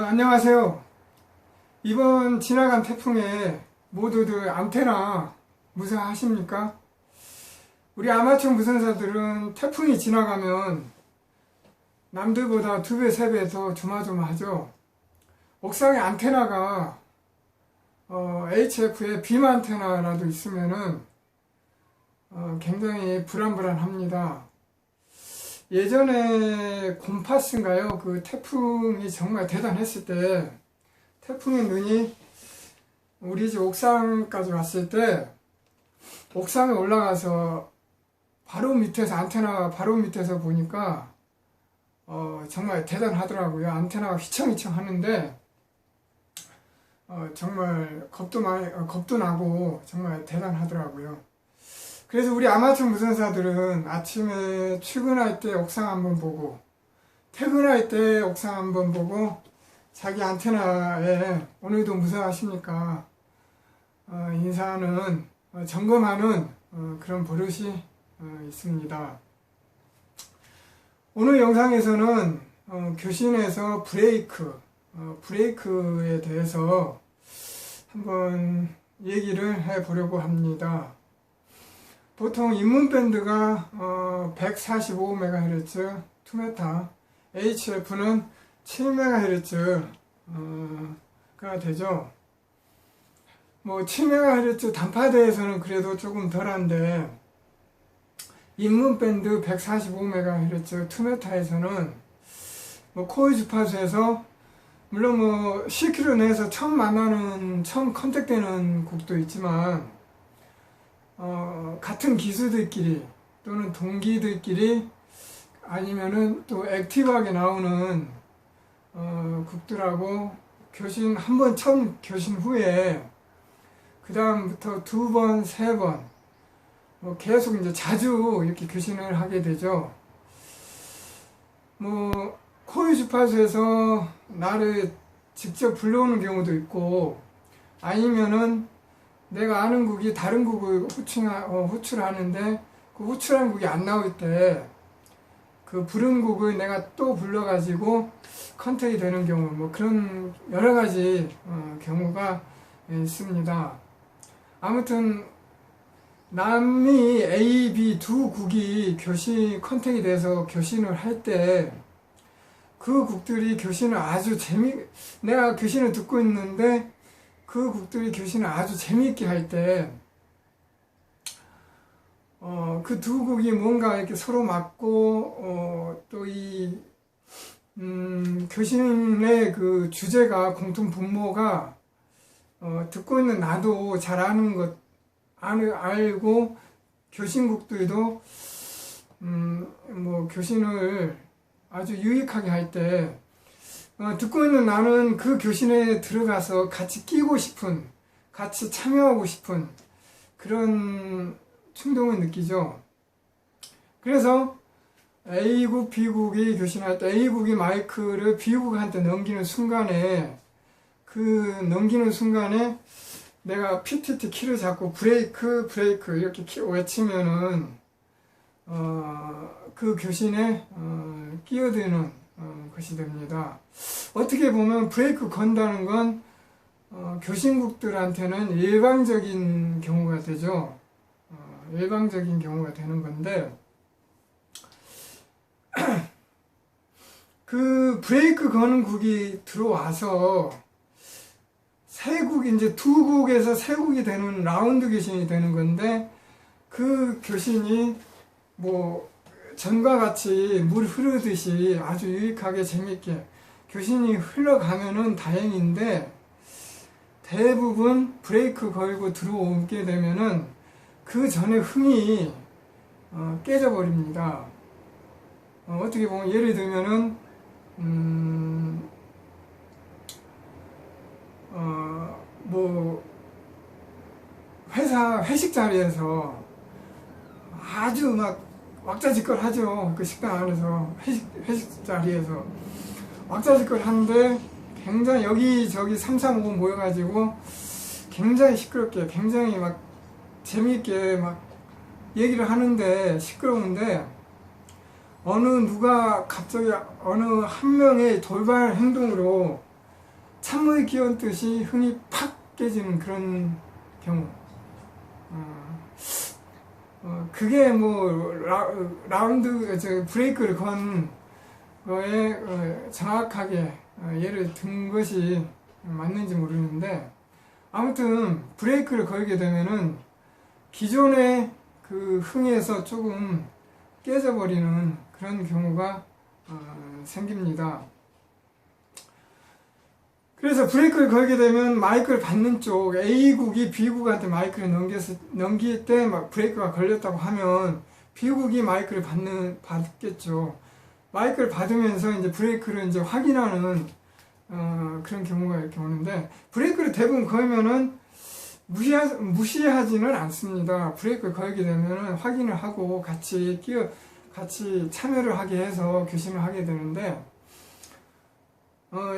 안녕하세요. 이번 지나간 태풍에 모두들 안테나 무사하십니까? 우리 아마추어 무선사들은 태풍이 지나가면 남들보다 2배, 3배 더 조마조마하죠. 옥상에 안테나가 HF에 빔 안테나라도 있으면은 굉장히 불안합니다. 예전에 곰파스인가요? 그 태풍이 정말 대단했을 때 태풍의 눈이 우리 집 옥상까지 왔을 때 옥상에 올라가서 바로 밑에서 안테나 바로 밑에서 보니까 정말 대단하더라고요. 안테나가 휘청휘청 하는데 정말 겁도 나고 정말 대단하더라고요. 그래서 우리 아마추어 무선사들은 아침에 출근할 때 옥상 한번 보고 퇴근할 때 옥상 한번 보고 자기 안테나에 오늘도 무사하십니까? 인사하는 점검하는 그런 버릇이 있습니다. 오늘 영상에서는 교신에서 브레이크에 대해서 한번 얘기를 해보려고 합니다. 보통 입문밴드가 145MHz 2m, HF는 7MHz가 되죠. 뭐 7MHz 단파대에서는 그래도 조금 덜한데 입문밴드 145MHz 2m에서는 뭐 코일 주파수에서 물론 뭐 10km 내에서 처음 컨택되는 곡도 있지만 같은 기수들끼리 또는 동기들끼리 아니면은 또 액티브하게 나오는 곡들하고 처음 교신 후에 그 다음부터 2번, 3번 계속 이제 자주 이렇게 교신을 하게 되죠. 뭐 코일 주파수에서 나를 직접 불러오는 경우도 있고 아니면은 내가 아는 곡이 다른 곡을 호출하는데 그 호출한 곡이 안 나올 때 그 부른 곡을 내가 또 불러가지고 컨택이 되는 경우 뭐 그런 여러 가지 경우가 있습니다. 아무튼 남이 A, B 두 곡이 컨택이 돼서 교신을 할 때 그 곡들이 교신을 내가 교신을 듣고 있는데 그 곡들이 교신을 아주 재미있게 할 때, 그 두 곡이 뭔가 이렇게 서로 맞고, 또 교신의 그 주제가, 공통 분모가, 듣고 있는 나도 잘 아는 것, 알고, 교신곡들도, 뭐, 교신을 아주 유익하게 할 때, 듣고 있는 나는 그 교신에 들어가서 같이 끼고 싶은, 같이 참여하고 싶은 그런 충동을 느끼죠. 그래서 A국, B국이 교신할 때 A국이 마이크를 B국한테 넘기는 순간에 내가 PTT 키를 잡고 브레이크 이렇게 외치면은 그 교신에 끼어드는 것이 됩니다. 어떻게 보면 브레이크 건다는 건 교신국들한테는 일방적인 경우가 되죠. 일방적인 경우가 되는 건데 그 브레이크 거는 곡이 들어와서 이제 두 곡에서 세 곡이 되는 라운드 교신이 되는 건데 그 교신이 뭐 전과 같이 물 흐르듯이 아주 유익하게 재밌게 교신이 흘러가면은 다행인데 대부분 브레이크 걸고 들어오게 되면은 그 전에 흥이 깨져버립니다. 어떻게 보면 예를 들면은 뭐 회식 자리에서 아주 막 왁자지껄 하죠. 그 식당 안에서 회식 자리에서 왁자지껄 하는데 굉장히 여기저기 335 모여가지고 굉장히 시끄럽게 굉장히 막 재미있게 막 얘기를 하는데 시끄러운데 누가 갑자기 어느 한 명의 돌발 행동으로 찬물이 끼얹 듯이 흥이 팍 깨지는 그런 경우. 그게 뭐 브레이크를 건 거에 정확하게 예를 든 것이 맞는지 모르는데, 아무튼 브레이크를 걸게 되면은 기존의 그 흥에서 조금 깨져버리는 그런 경우가 생깁니다. 그래서 브레이크를 걸게 되면 마이크를 받는 쪽 A국이 B국한테 마이크를 넘길 때 브레이크가 걸렸다고 하면 B국이 마이크를 받겠죠. 마이크를 받으면서 이제 브레이크를 이제 확인하는 그런 경우가 이렇게 오는데, 브레이크를 대부분 걸면은 무시하지는 않습니다. 브레이크를 걸게 되면은 확인을 하고 같이 참여를 하게 해서 교신을 하게 되는데,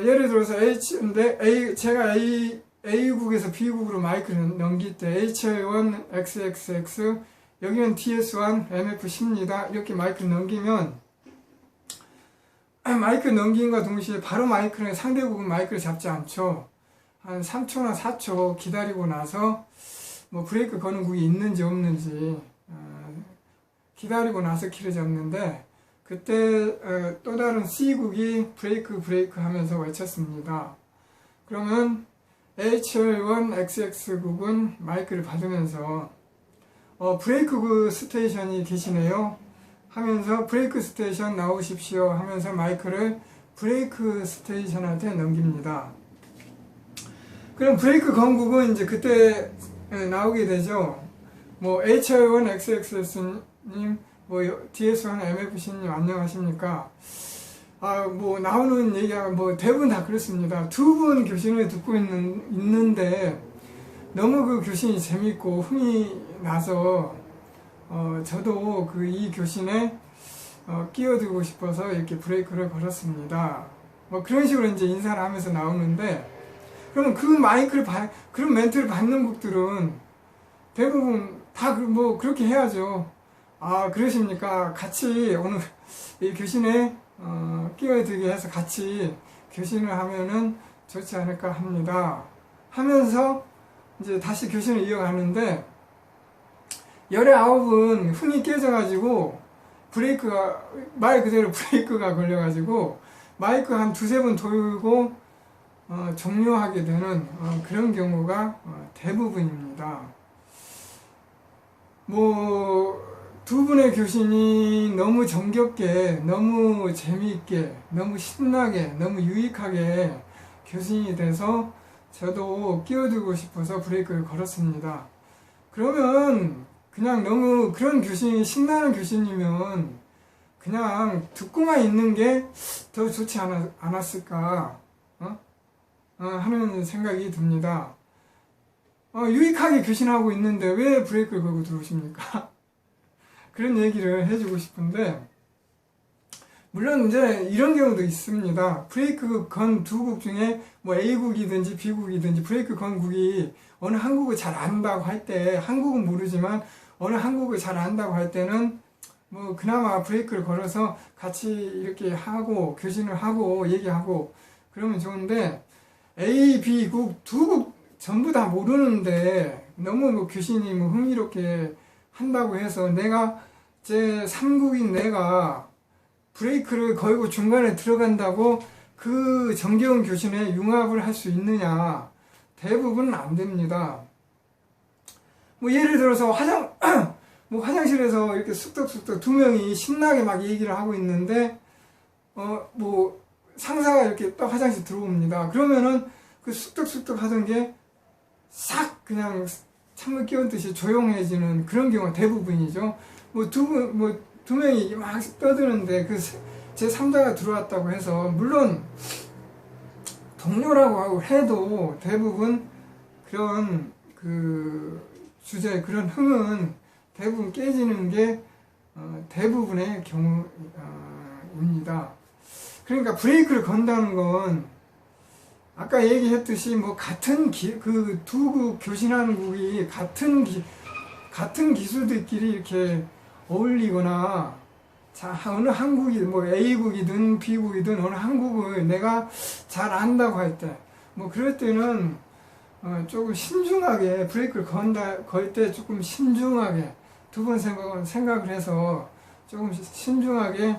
예를 들어서 제가 A국에서 B국으로 마이크를 넘길 때 HR1 XXX, 여기는 TS1 MF10입니다. 이렇게 마이크를 넘기면, 마이크 넘김과 동시에 바로 상대국은 마이크를 잡지 않죠. 한 3초나 4초 기다리고 나서 뭐 브레이크 거는 국이 있는지 없는지 기다리고 나서 키를 잡는데, 그때 또 다른 C국이 브레이크 하면서 외쳤습니다. 그러면 HR1XX국은 마이크를 받으면서 브레이크 그 스테이션이 계시네요 하면서 브레이크 스테이션 나오십시오 하면서 마이크를 브레이크 스테이션한테 넘깁니다. 그럼 브레이크 건국은 이제 그때 나오게 되죠. 뭐 HR1XX님, 뭐 DS1 MFC님 안녕하십니까? 뭐 나오는 얘기가 뭐 대부분 다 그렇습니다. 두 분 교신을 듣고 있는데 너무 그 교신이 재밌고 흥이 나서 저도 이 교신에 끼어들고 싶어서 이렇게 브레이크를 걸었습니다. 뭐 그런 식으로 이제 인사를 하면서 나오는데, 그러면 그런 멘트를 받는 곡들은 대부분 다 뭐 그렇게 해야죠. 그러십니까? 같이 오늘 이 교신에 끼어들게 해서 같이 교신을 하면은 좋지 않을까 합니다. 하면서 이제 다시 교신을 이어가는데, 열의 아홉은 흥이 깨져가지고 말 그대로 브레이크가 걸려가지고 마이크 한 두세 번 돌고 종료하게 되는 그런 경우가 대부분입니다. 뭐 두 분의 교신이 너무 정겹게, 너무 재미있게, 너무 신나게, 너무 유익하게 교신이 돼서 저도 끼어들고 싶어서 브레이크를 걸었습니다. 그러면 그냥 너무 그런 교신이 신나는 교신이면 그냥 듣고만 있는 게 더 좋지 않았을까 하는 생각이 듭니다. 유익하게 교신하고 있는데 왜 브레이크를 걸고 들어오십니까? 그런 얘기를 해주고 싶은데, 물론 이제 이런 경우도 있습니다. 브레이크 건 두 곡 중에 뭐 A국이든지 B국이든지 브레이크 건 곡이 어느 한 곡을 잘 안다고 할 때, 한국은 모르지만 어느 한 곡을 잘 안다고 할 때는 뭐 그나마 브레이크를 걸어서 같이 이렇게 하고 교신을 하고 얘기하고 그러면 좋은데, A, B 곡 두 곡 전부 다 모르는데 너무 뭐 교신이 뭐 흥미롭게 한다고 해서 제 3국인 내가 브레이크를 걸고 중간에 들어간다고 그 정겨운 교신에 융합을 할 수 있느냐? 대부분은 안 됩니다. 뭐 예를 들어서 화장실에서 이렇게 쑥덕쑥덕 두 명이 신나게 막 얘기를 하고 있는데 뭐 상사가 이렇게 딱 화장실 들어옵니다. 그러면은 그 쑥덕쑥덕 하던 게 싹 그냥 찬물 끼얹 듯이 조용해지는 그런 경우가 대부분이죠. 두 명이 막 떠드는데 제 3자가 들어왔다고 해서, 물론 동료라고 해도 대부분 그런 그런 흥은 대부분 깨지는 게 대부분의 경우입니다. 그러니까 브레이크를 건다는 건 아까 얘기했듯이 뭐 같은 두 교신하는 곡이 같은 기수들끼리 이렇게 어울리거나, 어느 한국이 뭐 A국이든 B국이든 어느 한국을 내가 잘 안다고 할 때, 뭐 그럴 때는 조금 신중하게 브레이크를 걸 때 조금 신중하게 두 번 생각을 해서 조금 신중하게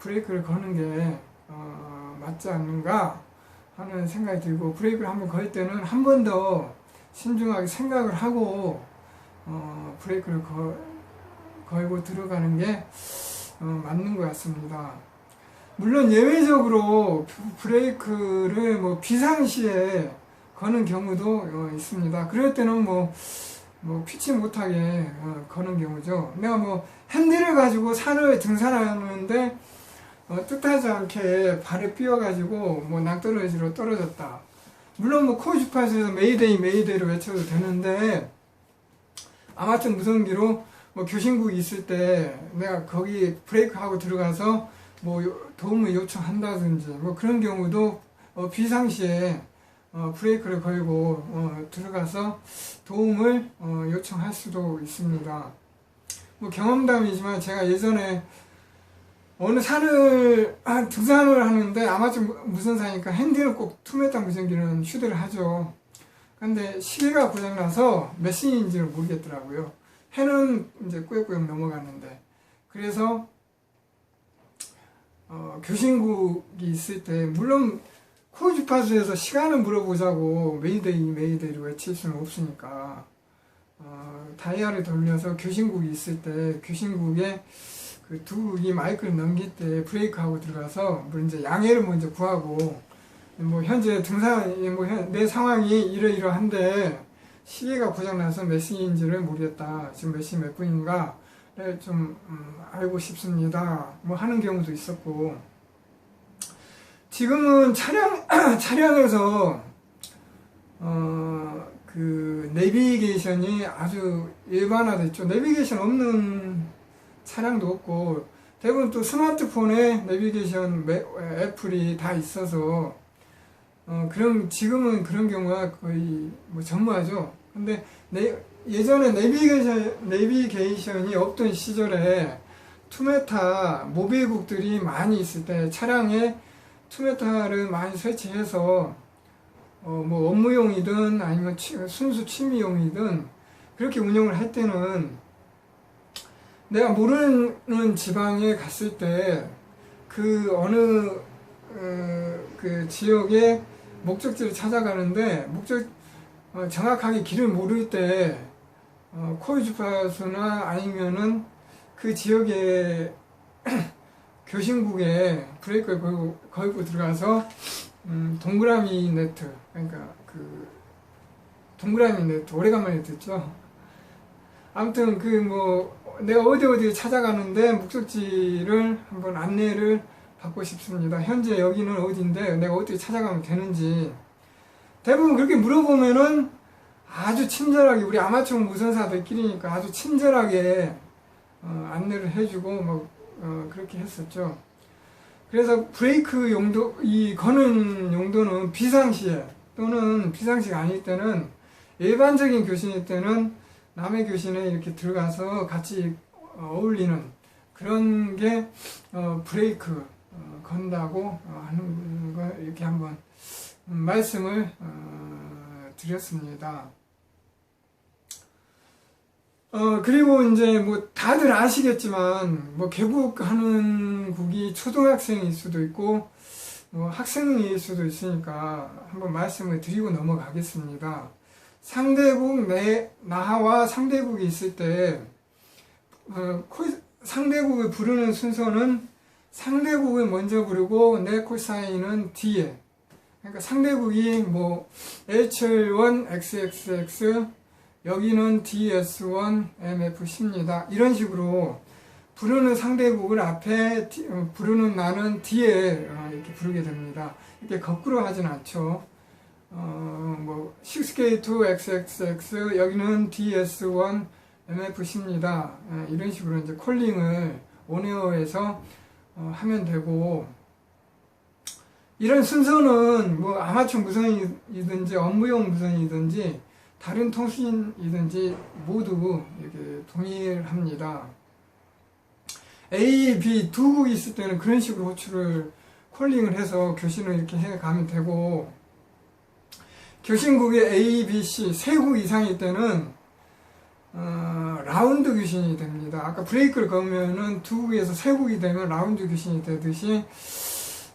브레이크를 거는 게 맞지 않는가 하는 생각이 들고, 브레이크를 한번 걸 때는 한 번 더 신중하게 생각을 하고 브레이크를 걸고 들어가는 게 맞는 것 같습니다. 물론 예외적으로 브레이크를 뭐 비상시에 거는 경우도 있습니다. 그럴 때는 뭐 피치 못하게 거는 경우죠. 내가 뭐 핸들을 가지고 산을 등산하는데 뜻하지 않게 발을 삐어가지고 뭐 낭떠러지로 떨어졌다. 물론 뭐 코어 주파수에서 메이데이로 외쳐도 되는데, 아마추어 무전기로 뭐 교신국이 있을 때 내가 거기 브레이크하고 들어가서 뭐 도움을 요청한다든지 뭐 그런 경우도 비상시에 브레이크를 걸고 들어가서 도움을 요청할 수도 있습니다. 뭐 경험담이지만 제가 예전에 어느 산을 등산을 하는데, 아마추어 무선사니까 핸들은 꼭 2m 무전기는 휴대를 하죠. 근데 시계가 고장나서 몇 시인지를 모르겠더라고요. 해는 이제 꾸역꾸역 넘어갔는데, 그래서 교신국이 있을 때, 물론 코어 주파수에서 시간을 물어보자고 메이데이로 외칠 수는 없으니까 다이얼을 돌려서 교신국이 있을 때 교신국에 이 마이크를 넘길 때 브레이크하고 들어가서 뭐 이제 양해를 먼저 구하고, 뭐 현재 내 상황이 이러이러한데 시계가 고장나서 몇 시인지를 모르겠다, 지금 몇 시 몇 분인가 좀 알고 싶습니다, 뭐 하는 경우도 있었고, 지금은 차량에서 그 내비게이션이 아주 일반화됐죠. 내비게이션 없는 차량도 없고, 대부분 또 스마트폰에 내비게이션 애플이 다 있어서 지금은 그런 경우가 거의 뭐 전무하죠. 근데 예전에 내비게이션이 없던 시절에 투메타 모빌국들이 많이 있을 때 차량에 투메타를 많이 설치해서 뭐 업무용이든 아니면 순수 취미용이든 그렇게 운영을 할 때는, 내가 모르는 지방에 갔을 때 그 어느 그 지역의 목적지를 찾아가는데 정확하게 길을 모를 때 코어 주파수나 아니면은 그 지역의 교신국에 브레이크를 걸고 들어가서 동그라미 네트, 그러니까 그 동그라미 네트 오래간만에 듣죠. 아무튼 내가 어디 찾아가는데 목적지를 한번 안내를 받고 싶습니다. 현재 여기는 어디인데 내가 어떻게 찾아가면 되는지, 대부분 그렇게 물어보면은 아주 친절하게, 우리 아마추어 무선사들끼리니까 아주 친절하게 안내를 해주고 그렇게 했었죠. 그래서 브레이크 거는 용도는 비상시에 또는 비상시가 아닐 때는, 일반적인 교신일 때는 남의 교신에 이렇게 들어가서 같이 어울리는 그런 게 브레이크 건다고 하는 거, 이렇게 한번 말씀을 드렸습니다. 그리고 이제 뭐 다들 아시겠지만 개국하는 국이 초등학생일 수도 있고 뭐 학생일 수도 있으니까 한번 말씀을 드리고 넘어가겠습니다. 상대국 나하와 상대국이 있을 때 상대국을 부르는 순서는 상대국을 먼저 부르고 내 콜사인은 뒤에, 그러니까 상대국이 뭐 H1 XXX 여기는 DS1 MFC입니다. 이런 식으로 부르는 상대국을 앞에, 부르는 나는 뒤에 이렇게 부르게 됩니다. 이렇게 거꾸로 하진 않죠. 6K2 XXX 여기는 DS1 MFC입니다. 이런 식으로 이제 콜링을 온에어에서 하면 되고, 이런 순서는 뭐 아마추어 무선이든지 업무용 무선이든지 다른 통신이든지 모두 이렇게 동일합니다. A, B 두 국이 있을 때는 그런 식으로 호출을 콜링을 해서 교신을 이렇게 해 가면 되고, 교신국이 A, B, C 세 국 이상일 때는 라운드 교신이 됩니다. 아까 브레이크를 걸면은 두 국에서 세 국이 되면 라운드 교신이 되듯이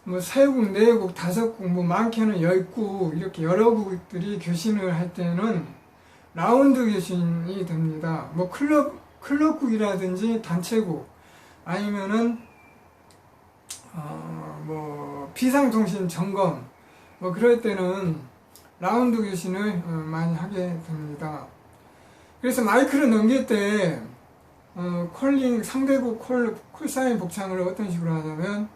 뭐 세 국, 네 국, 다섯 국, 뭐 많게는 10국 이렇게 여러 국들이 교신을 할 때는 라운드 교신이 됩니다. 뭐 클럽국이라든지 단체국 아니면은 뭐 비상통신 점검 뭐 그럴 때는 라운드 교신을 많이 하게 됩니다. 그래서 마이크를 넘길 때 콜링 상대국 콜사인 복창을 어떤 식으로 하냐면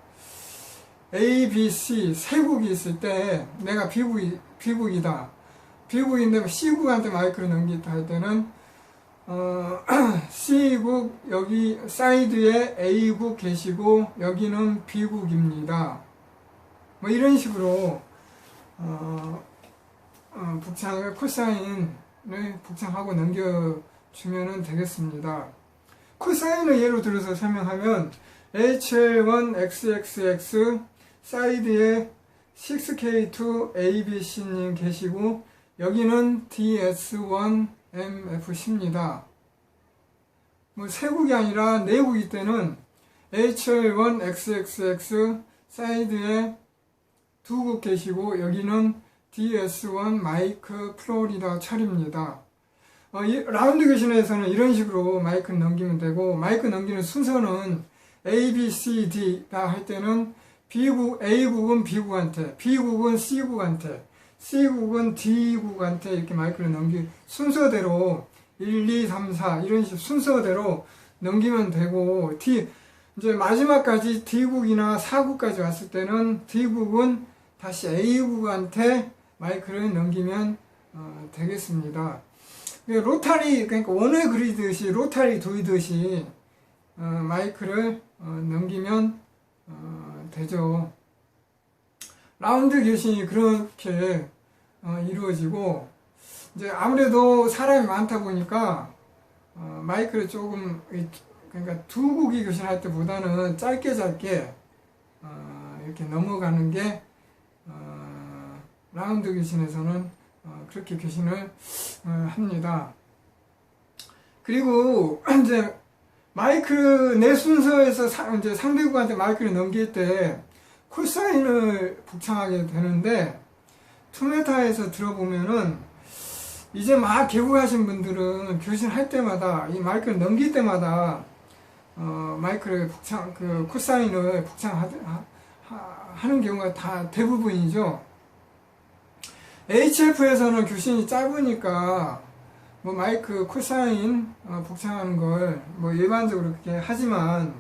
A, B, C 세 국이 있을 때 내가 B국이다. B국인데 C국한테 마이크를 넘긴다 할 때는 C국 여기 사이드에 A국 계시고 여기는 B국입니다. 뭐 이런 식으로 복창을 콜사인을 복창하고 넘겨주면 되겠습니다. 콜사인을 예로 들어서 설명하면 HL1XXX 사이드에 6K2ABC님 계시고 여기는 DS1MFC입니다. 뭐 세 국이 아니라 네 국일 때는 HL1XXX 사이드에 두 국 계시고 여기는 DS1 마이크 플로리다 철입니다. 라운드 교신에서는 이런 식으로 마이크를 넘기면 되고 마이크 넘기는 순서는 A, B, C, D다 할 때는 A국은 B국한테, B국은 C국한테, C국은 D국한테 이렇게 마이크를 순서대로 1, 2, 3, 4 이런 식으로 순서대로 넘기면 되고 이제 마지막까지 D국이나 4국까지 왔을 때는 D국은 다시 A국한테 마이크를 넘기면 되겠습니다. 로타리 그러니까 원을 그리듯이 로타리 돌듯이 마이크를 넘기면 되죠. 라운드 교신이 그렇게 이루어지고 이제 아무래도 사람이 많다 보니까 마이크를 조금 그러니까 두 국이 교신할 때보다는 짧게 이렇게 넘어가는 게 라운드 교신에서는 그렇게 교신을 합니다. 그리고 이제 마이크 내 순서에서 이제 상대국한테 마이크를 넘길 때 콜사인을 복창하게 되는데 투메타에서 들어보면은 이제 막 개국하신 분들은 교신할 때마다 이 마이크를 넘길 때마다 마이크를 콜사인을 복창하는 경우가 다 대부분이죠. HF에서는 교신이 짧으니까 뭐 마이크 콜사인 복창하는 걸 뭐 일반적으로 그렇게 하지만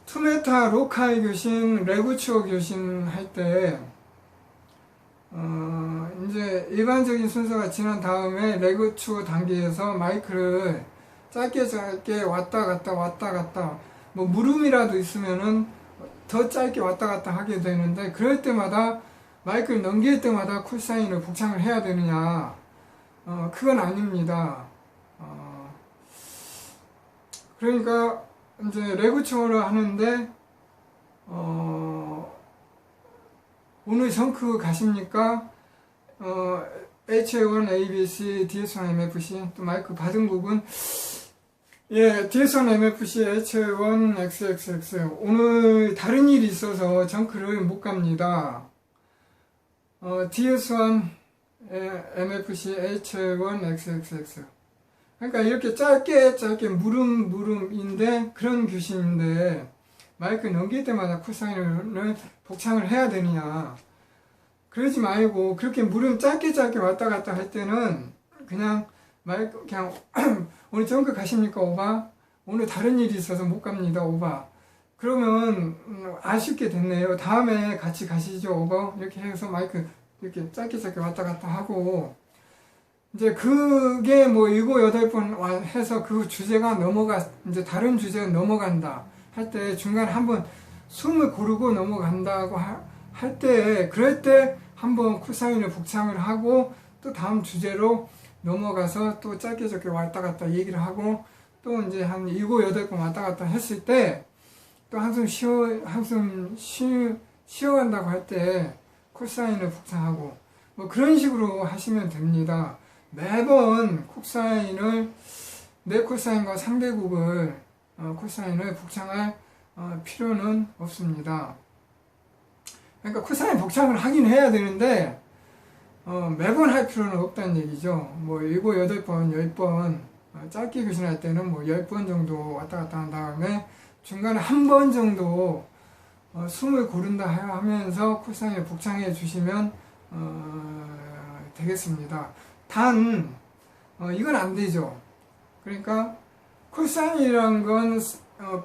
투메타 로카이 교신, 레구추어 교신 할 때 이제 일반적인 순서가 지난 다음에 레구추어 단계에서 마이크를 짧게 왔다 갔다 뭐 물음이라도 있으면은 더 짧게 왔다 갔다 하게 되는데 그럴 때마다 마이크를 넘길 때마다 콜사인을 복창을 해야 되느냐? 그건 아닙니다. 그러니까 이제 레구추어를 하는데 오늘 정크 가십니까? HA1, ABC, DS1, MFC 또 마이크 받은 곡은 DS1, MFC, HA1, XXX 오늘 다른 일이 있어서 정크를 못 갑니다. DS1, MFC, HA1, XXX 그러니까 이렇게 짧게 물음인데 그런 교신인데 마이크 넘길 때마다 콜사인을 복창을 해야 되느냐 그러지 말고 그렇게 물음 짧게 왔다 갔다 할 때는 그냥 마이크 그냥 오늘 정크 가십니까 오바? 오늘 다른 일이 있어서 못 갑니다 오바. 그러면 아쉽게 됐네요. 다음에 같이 가시죠 오버 이렇게 해서 마이크 이렇게 짧게 왔다 갔다 하고 이제 그게 뭐 7, 8번 해서 그 주제가 이제 다른 주제가 넘어간다 할 때 중간에 한번 숨을 고르고 넘어간다고 할 때 그럴 때 한번 콜사인을 복창을 하고 또 다음 주제로 넘어가서 또 짧게 왔다 갔다 얘기를 하고 또 이제 한 7, 8번 왔다 갔다 했을 때 또 한숨 쉬어간다고 할 때 콜사인을 복창하고 뭐 그런 식으로 하시면 됩니다. 매번 콕사인을 내 콜사인과 상대국을 콜사인을 복창할 필요는 없습니다. 그러니까 콜사인 복창을 하긴 해야 되는데 매번 할 필요는 없다는 얘기죠. 뭐 7, 8번, 10번 짧게 교신할 때는 뭐 10번 정도 왔다 갔다 한 다음에 중간에 한 번 정도 숨을 고른다 하면서 콜사인을 복창해 주시면 되겠습니다. 단 이건 안 되죠. 그러니까 콜사인이란 건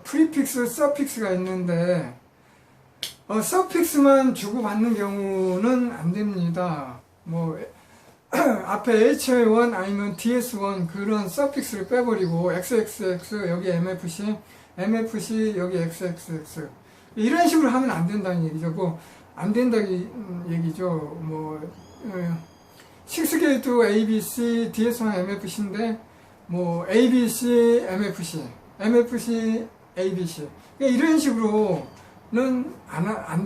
프리픽스, 서픽스가 있는데 서픽스만 주고받는 경우는 안 됩니다. 뭐 앞에 HI1 아니면 DS1 그런 서픽스를 빼버리고 XXX 여기 MFC, MFC 여기 XXX 이런 식으로 하면 안 된다는 얘기죠. 뭐 안 된다는 얘기죠. 뭐 6게이트 ABC, DS1 MFC인데 뭐 ABC, MFC, MFC, ABC 이런 식으로는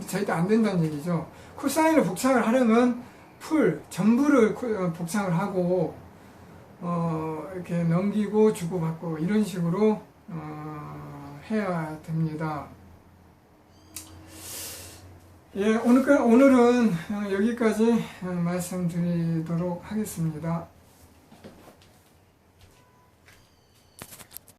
절대 안 된다는 얘기죠. 콜사인을 복창을 하려면 전부를 복창을 하고 이렇게 넘기고 주고받고 이런 식으로 해야 됩니다. 예, 오늘은 여기까지 말씀드리도록 하겠습니다.